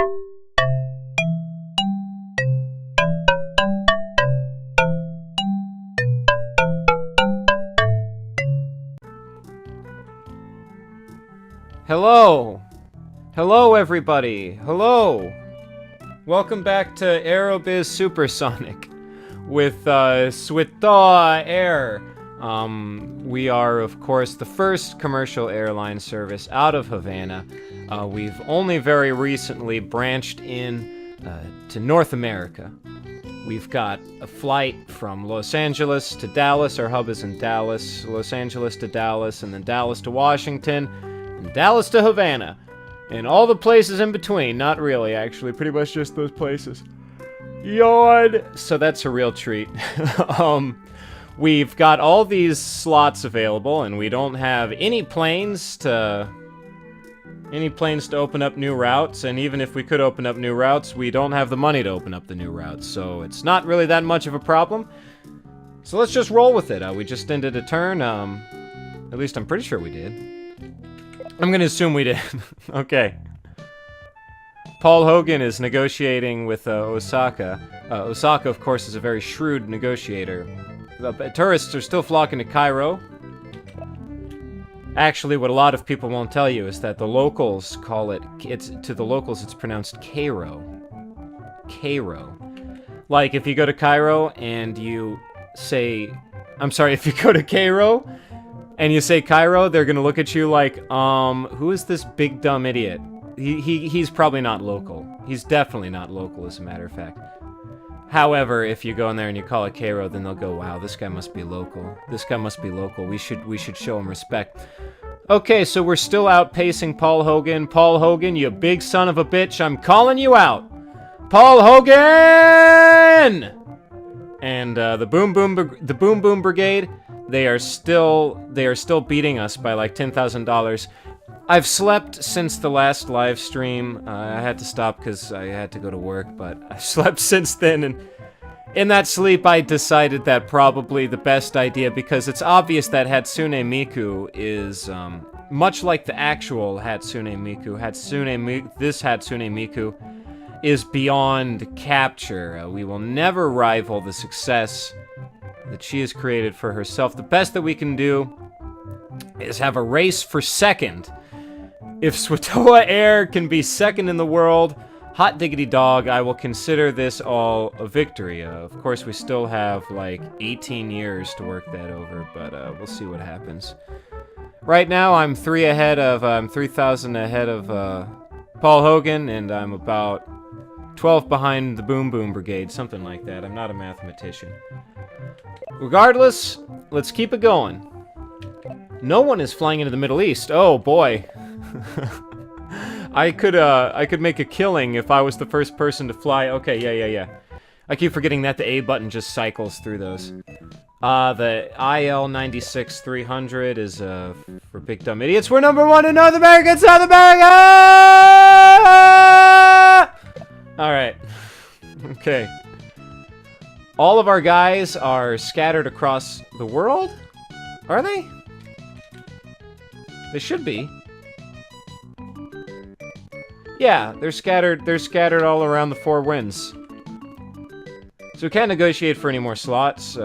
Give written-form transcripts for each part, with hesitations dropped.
Hello! Hello, everybody! Hello! Welcome back to Aerobiz Supersonc with Switoa Air. We are, of course, the first commercial airline service out of Havana. We've only very recently branched in to North America. We've got a flight from Los Angeles to Dallas. Our hub is in Dallas. Los Angeles to Dallas, and then Dallas to Washington, and Dallas to Havana. And all the places in between. Not really, actually. Pretty much just those places. Yawn! So that's a real treat. We've got all these slots available, and we don't have any planes to open up new routes, and even if we could open up new routes, we don't have the money to open up the new routes, so it's not really that much of a problem. So let's just roll with it. We just ended a turn, at least I'm pretty sure we did. I'm gonna assume we did. Okay. Paul Hogan is negotiating with Osaka. Osaka, of course, is a very shrewd negotiator. The tourists are still flocking to Cairo. Actually, what a lot of people won't tell you is that the locals call it, to the locals it's pronounced Cairo. Cairo. Like, if you go to Cairo and you say, I'm sorry, if you go to Cairo and you say Cairo, they're gonna look at you like, who is this big dumb idiot? He's probably not local. He's definitely not local, as a matter of fact. However, if you go in there and you call it Cairo, then they'll go, wow, this guy must be local. This guy must be local. We should show him respect. Okay, so we're still outpacing Paul Hogan. Paul Hogan, you big son of a bitch, I'm calling you out. Paul Hogan! And the Boom Boom Brigade, they are still beating us by like $10,000. I've slept since the last live stream. I had to stop because I had to go to work, but I've slept since then, and in that sleep I decided that probably the best idea, because it's obvious that Hatsune Miku is much like the actual Hatsune Miku. This Hatsune Miku is beyond capture. We will never rival the success that she has created for herself. The best that we can do is have a race for second. If Switoa Air can be second in the world, hot diggity dog, I will consider this all a victory. Of course, we still have like 18 years to work that over, but we'll see what happens. Right now, I'm 3,000 ahead of Paul Hogan, and I'm about 12 behind the Boom Boom Brigade, something like that. I'm not a mathematician. Regardless, let's keep it going. No one is flying into the Middle East. Oh boy. I could make a killing if I was the first person to fly. Okay, yeah. I keep forgetting that the A button just cycles through those. The IL-96-300 is for big dumb idiots. We're #1 in North America and South America! Alright. Okay. All of our guys are scattered across the world? Are they? They should be. Yeah, they're scattered all around the four winds. So we can't negotiate for any more slots.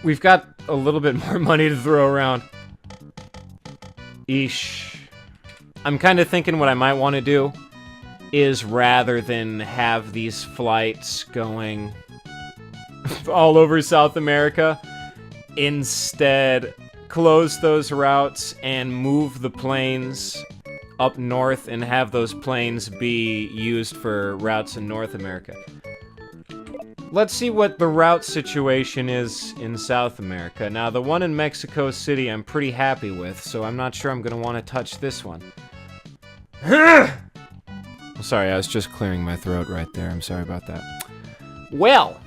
We've got a little bit more money to throw around. Eesh. I'm kind of thinking what I might want to do is, rather than have these flights going all over South America, instead close those routes and move the planes up north and have those planes be used for routes in North America. Let's see what the route situation is in South America. Now, the one in Mexico City I'm pretty happy with, so I'm not sure I'm going to want to touch this one. Sorry, I was just clearing my throat right there. I'm sorry about that. Well,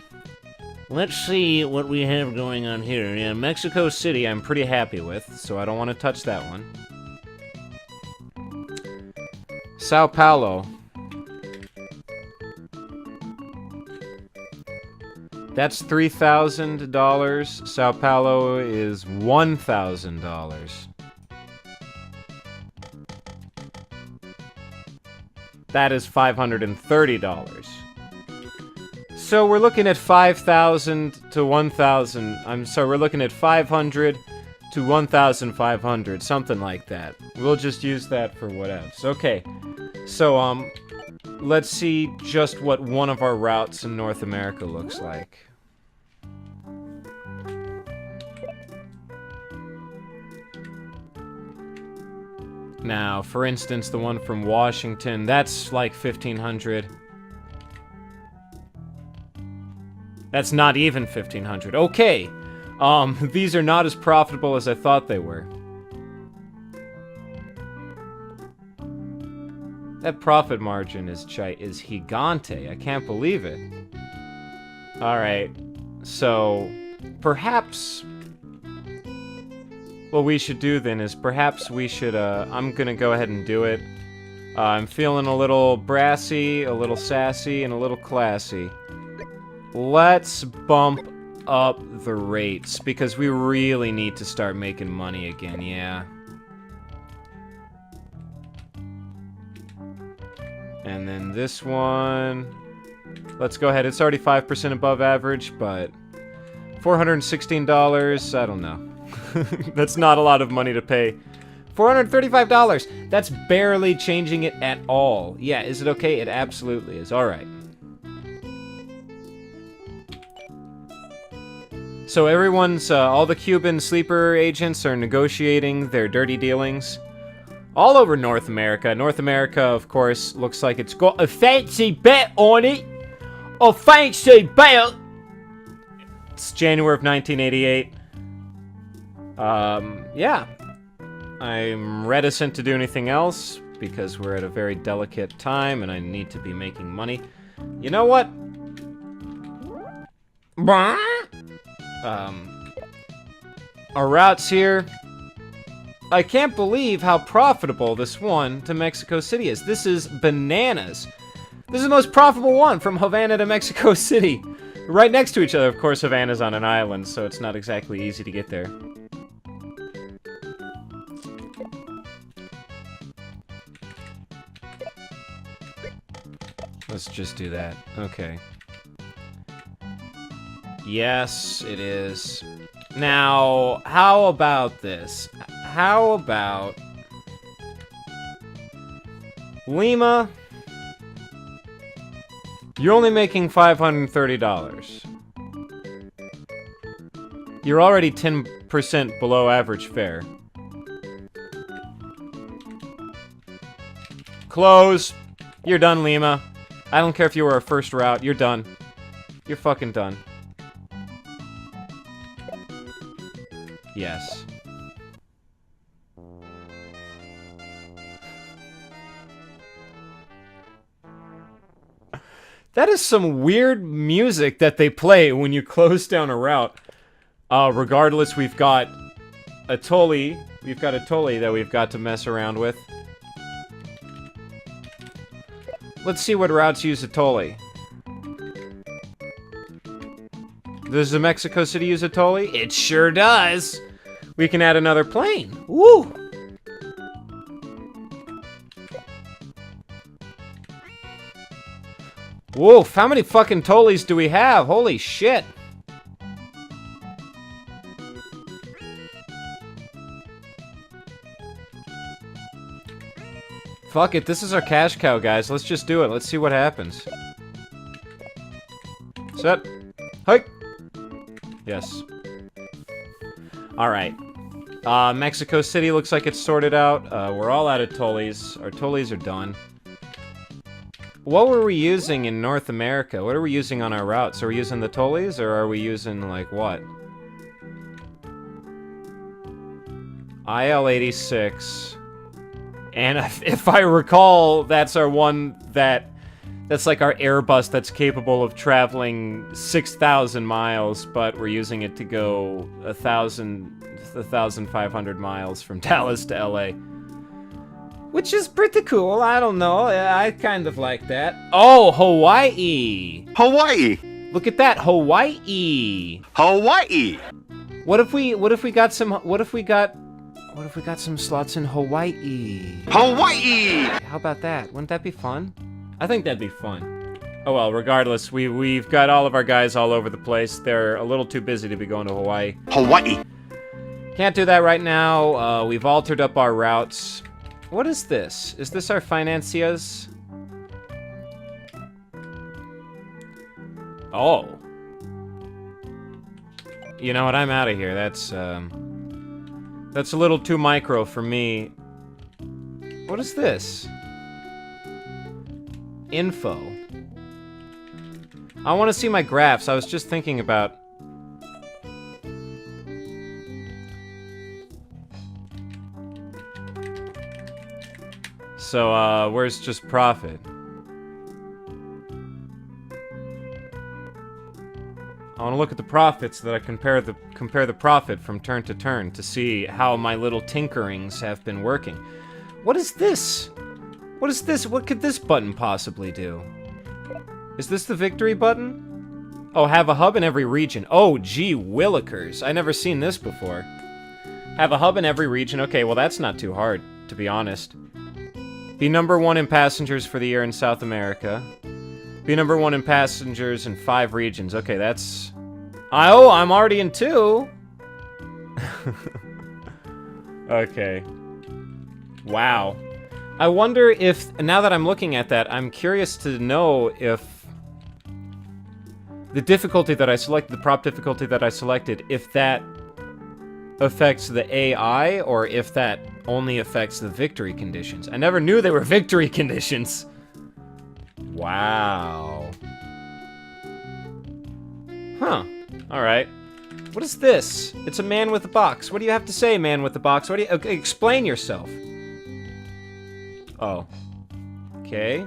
let's see what we have going on here. Yeah, Mexico City I'm pretty happy with, so I don't want to touch that one. Sao Paulo. That's $3,000. Sao Paulo is $1,000. That is $530. So we're looking at 5,000 to 1,000. I'm sorry, we're looking at 500 to 1,500, something like that. We'll just use that for whatevs. Okay, so let's see just what one of our routes in North America looks like. Now, for instance, the one from Washington, that's like 1,500. That's not even 1,500. Okay. These are not as profitable as I thought they were. That profit margin is gigante. I can't believe it. Alright. So, perhaps what we should do then is perhaps we should, I'm gonna go ahead and do it. I'm feeling a little brassy, a little sassy, and a little classy. Let's bump up the rates, because we really need to start making money again, yeah. And then this one, let's go ahead. It's already 5% above average, but $416, I don't know. That's not a lot of money to pay. $435, that's barely changing it at all. Yeah, is it okay? It absolutely is. Alright. So everyone's, all the Cuban sleeper agents are negotiating their dirty dealings all over North America. North America, of course, looks like it's got a fancy bet on it. A fancy bet! It's January of 1988. Yeah. I'm reticent to do anything else because we're at a very delicate time and I need to be making money. You know what? Our routes here. I can't believe how profitable this one to Mexico City is. This is bananas. This is the most profitable one from Havana to Mexico City. Right next to each other. Of course, Havana's on an island, so it's not exactly easy to get there. Let's just do that. Okay. Yes, it is. Now, how about this? How about Lima? You're only making $530. You're already 10% below average fare. Close. You're done, Lima. I don't care if you were our first route. You're done. You're fucking done. Yes. That is some weird music that they play when you close down a route. Regardless, we've got a Tully. We've got a Tully that we've got to mess around with. Let's see what routes use a Tully. Does the Mexico City use a Tully? It sure does! We can add another plane. Woo! Woof, how many fucking Tullys do we have? Holy shit! Fuck it, this is our cash cow, guys. Let's just do it. Let's see what happens. Set. Hike! Yes. Alright. Mexico City looks like it's sorted out. We're all out of Tullys. Our Tullys are done. What were we using in North America? What are we using on our routes? Are we using the Tullys, or are we using, like, what? IL-86. And if I recall, that's our one that's like our Airbus that's capable of traveling 6,000 miles, but we're using it to go 1,500 miles from Dallas to LA. Which is pretty cool, I don't know, I kind of like that. Oh, Hawaii! Hawaii! Look at that, Hawaii! Hawaii! What if we got What if we got some slots in Hawaii? Hawaii! How about that? Wouldn't that be fun? I think that'd be fun. Oh well, regardless, we've got all of our guys all over the place. They're a little too busy to be going to Hawaii. Hawaii! Can't do that right now. We've altered up our routes. What is this? Is this our financiers? Oh. You know what? I'm out of here. That's a little too micro for me. What is this? Info. I want to see my graphs. I was just thinking about... So, where's just profit? I want to look at the profits so that I compare the profit from turn to turn to see how my little tinkerings have been working. What is this? What is this? What could this button possibly do? Is this the victory button? Oh, have a hub in every region. Oh, gee willikers. I never seen this before. Have a hub in every region. Okay, well that's not too hard, to be honest. Be #1 in passengers for the year in South America. Be #1 in passengers in 5 regions. Okay, that's... Oh, I'm already in 2! Okay. Wow. I wonder if... Now that I'm looking at that, I'm curious to know if... The difficulty that I selected, the prop difficulty that I selected, if that affects the AI, or if that only affects the victory conditions. I never knew they were victory conditions! Wow. Huh. Alright. What is this? It's a man with a box. What do you have to say, man with the box? What do you... Okay, explain yourself. Oh. Okay.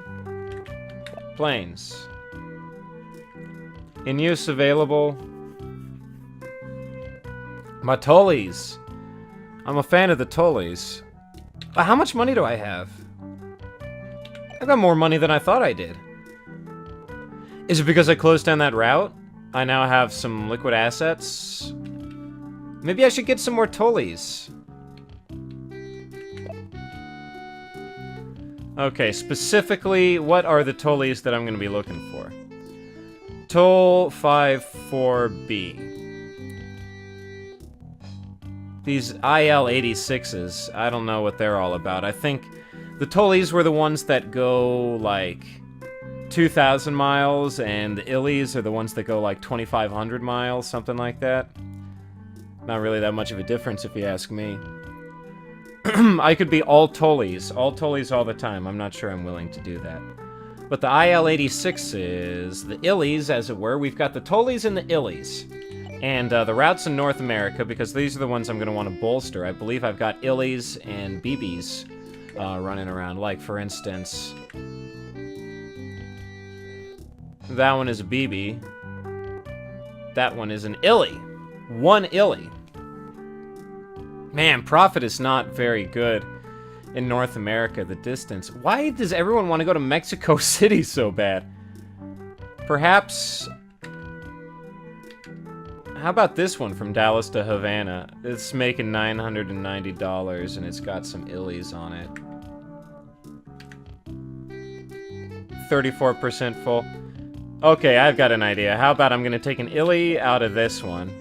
Planes. In use available. My tollies. I'm a fan of the tollies. How much money do I have? I've got more money than I thought I did. Is it because I closed down that route? I now have some liquid assets? Maybe I should get some more tollies. Okay, specifically, what are the tollies that I'm going to be looking for? Toll 54B. These IL-86s, I don't know what they're all about. I think the tollies were the ones that go, like, 2,000 miles, and the illies are the ones that go, like, 2,500 miles, something like that. Not really that much of a difference, if you ask me. I could be all tollies all the time. I'm not sure I'm willing to do that. But the IL-86 is the illies, as it were. We've got the tollies and the illies. And the routes in North America, because these are the ones I'm going to want to bolster. I believe I've got illies and BBs running around. Like, for instance, that one is a BB. That one is an illy. One illy. Man, profit is not very good in North America, the distance. Why does everyone want to go to Mexico City so bad? Perhaps... How about this one from Dallas to Havana? It's making $990 and it's got some illies on it. 34% full. Okay, I've got an idea. How about I'm gonna take an illy out of this one.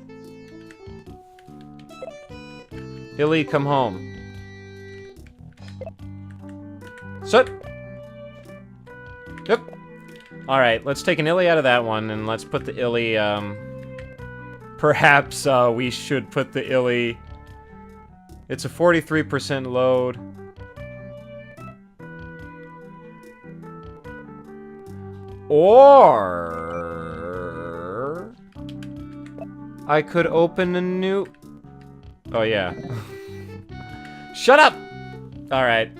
Illy, come home. Sit! Yep. Alright, let's take an illy out of that one and let's put the illy, perhaps we should put the illy... It's a 43% load. Or... I could open a new... Oh, yeah. Shut up! Alright.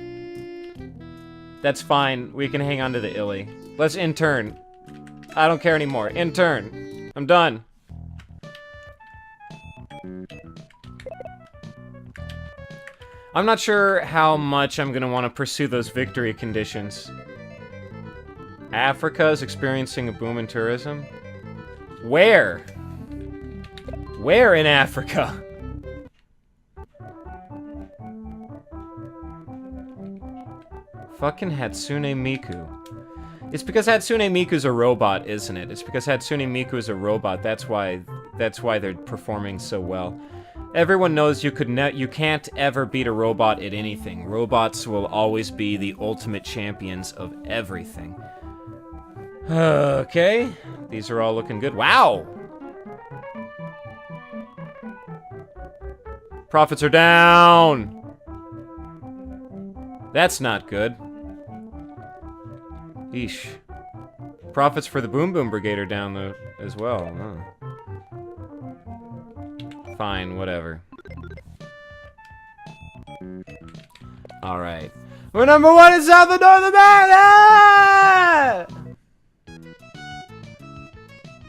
That's fine. We can hang on to the illy. Let's intern. I don't care anymore. Intern. I'm done. I'm not sure how much I'm gonna want to pursue those victory conditions. Africa is experiencing a boom in tourism? Where? Where in Africa? Fucking Hatsune Miku. It's because Hatsune Miku's a robot, isn't it? It's because Hatsune Miku is a robot. That's why they're performing so well. Everyone knows you can't ever beat a robot at anything. Robots will always be the ultimate champions of everything. Okay, these are all looking good. Wow! Profits are down! That's not good. Eesh. Profits for the Boom Boom Brigade are down though, as well. Oh. Fine, whatever. Alright. We're number 1 in South and North America!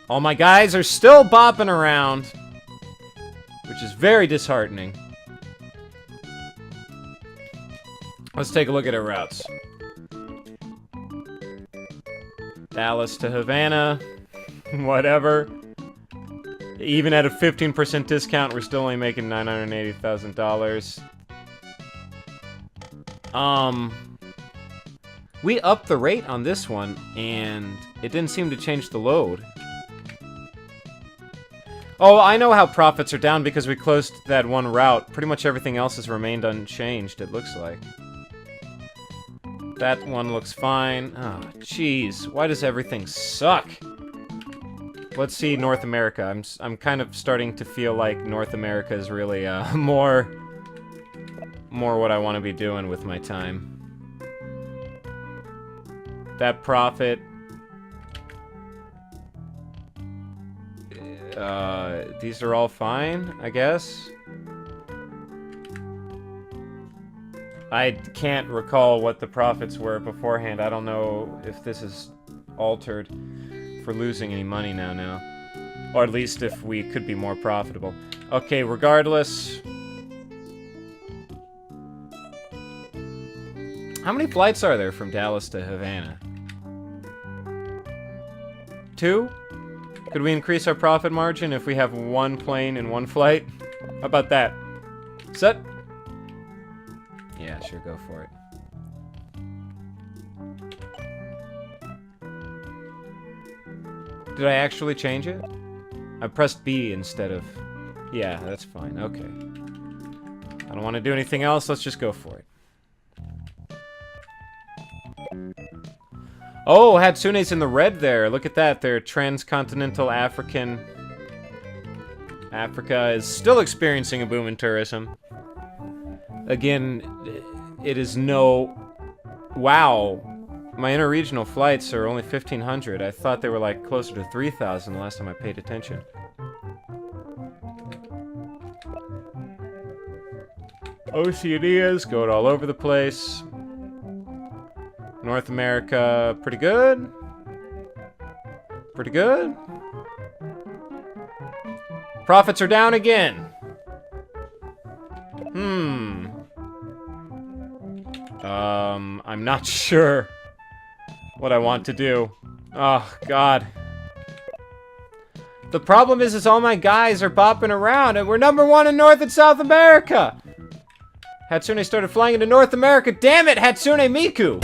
All my guys are still bopping around, which is very disheartening. Let's take a look at our routes. Dallas to Havana, whatever. Even at a 15% discount, we're still only making $980,000. We upped the rate on this one, and it didn't seem to change the load. Oh, I know how profits are down because we closed that one route. Pretty much everything else has remained unchanged, it looks like. That one looks fine. Oh, jeez. Why does everything suck? Let's see North America. I'm kind of starting to feel like North America is really more what I want to be doing with my time. That profit. These are all fine, I guess. I can't recall what the profits were beforehand. I don't know if this is altered for losing any money now. Or at least if we could be more profitable. Okay, regardless. How many flights are there from Dallas to Havana? 2? Could we increase our profit margin if we have 1 plane in 1 flight? How about that? Set? Yeah, sure, go for it. Did I actually change it? I pressed B instead of... Yeah, that's fine, okay. I don't want to do anything else, let's just go for it. Oh, Hatsune's in the red there. Look at that. They're transcontinental African. Africa is still experiencing a boom in tourism. Again, it is no... Wow. My interregional flights are only 1,500. I thought they were like closer to 3,000 the last time I paid attention. Oceania's going all over the place. North America, pretty good. Pretty good. Profits are down again. I'm not sure what I want to do. Oh, God. The problem is all my guys are bopping around, and we're number 1 in North and South America. Hatsune started flying into North America. Damn it, Hatsune Miku!